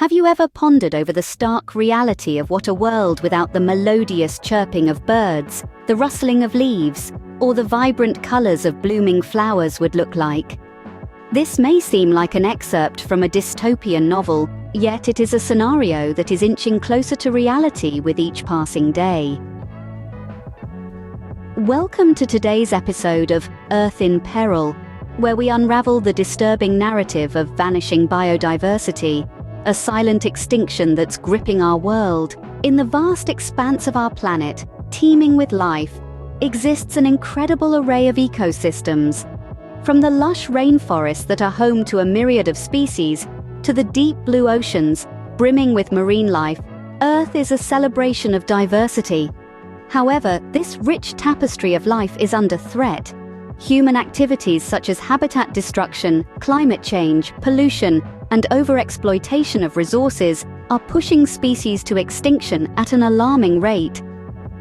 Have you ever pondered over the stark reality of what a world without the melodious chirping of birds, the rustling of leaves, or the vibrant colors of blooming flowers would look like? This may seem like an excerpt from a dystopian novel, yet it is a scenario that is inching closer to reality with each passing day. Welcome to today's episode of Earth in Peril, where we unravel the disturbing narrative of vanishing biodiversity, a silent extinction that's gripping our world. In the vast expanse of our planet, teeming with life, exists an incredible array of ecosystems. From the lush rainforests that are home to a myriad of species, to the deep blue oceans, brimming with marine life, Earth is a celebration of diversity. However, this rich tapestry of life is under threat. Human activities such as habitat destruction, climate change, pollution, and overexploitation of resources are pushing species to extinction at an alarming rate.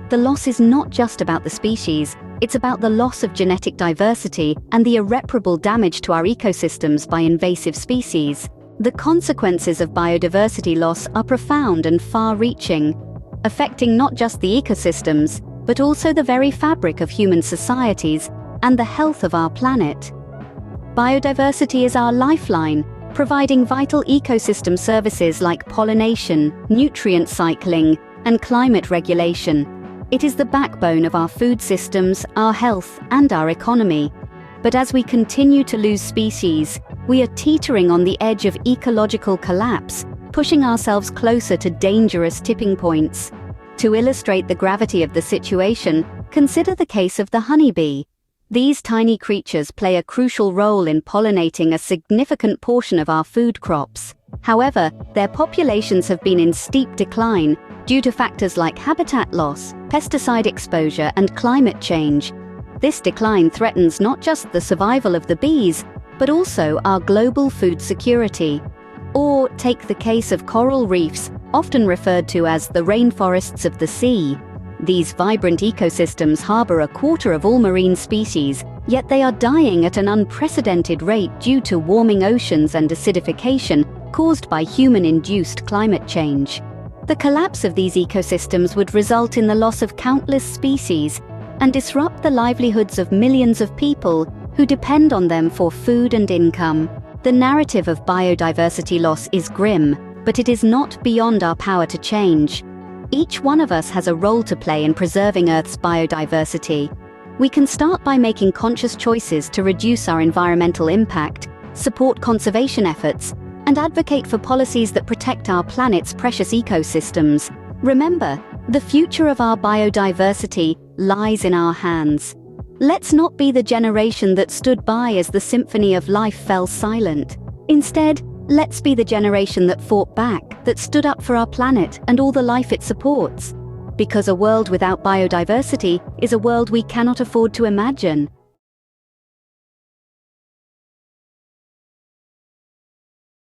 The loss is not just about the species, it's about the loss of genetic diversity and the irreparable damage to our ecosystems by invasive species. The consequences of biodiversity loss are profound and far-reaching, affecting not just the ecosystems, but also the very fabric of human societies and the health of our planet. Biodiversity is our lifeline, providing vital ecosystem services like pollination, nutrient cycling, and climate regulation. It is the backbone of our food systems, our health, and our economy. But as we continue to lose species, we are teetering on the edge of ecological collapse, pushing ourselves closer to dangerous tipping points. To illustrate the gravity of the situation, consider the case of the honeybee. These tiny creatures play a crucial role in pollinating a significant portion of our food crops. However, their populations have been in steep decline due to factors like habitat loss, pesticide exposure, and climate change. This decline threatens not just the survival of the bees, but also our global food security. Or take the case of coral reefs, often referred to as the rainforests of the sea. These vibrant ecosystems harbor a quarter of all marine species, yet they are dying at an unprecedented rate due to warming oceans and acidification caused by human-induced climate change. The collapse of these ecosystems would result in the loss of countless species and disrupt the livelihoods of millions of people who depend on them for food and income. The narrative of biodiversity loss is grim, but it is not beyond our power to change. Each one of us has a role to play in preserving Earth's biodiversity. We can start by making conscious choices to reduce our environmental impact, support conservation efforts, and advocate for policies that protect our planet's precious ecosystems. Remember, the future of our biodiversity lies in our hands. Let's not be the generation that stood by as the symphony of life fell silent. Instead, let's be the generation that fought back, that stood up for our planet and all the life it supports. Because a world without biodiversity is a world we cannot afford to imagine.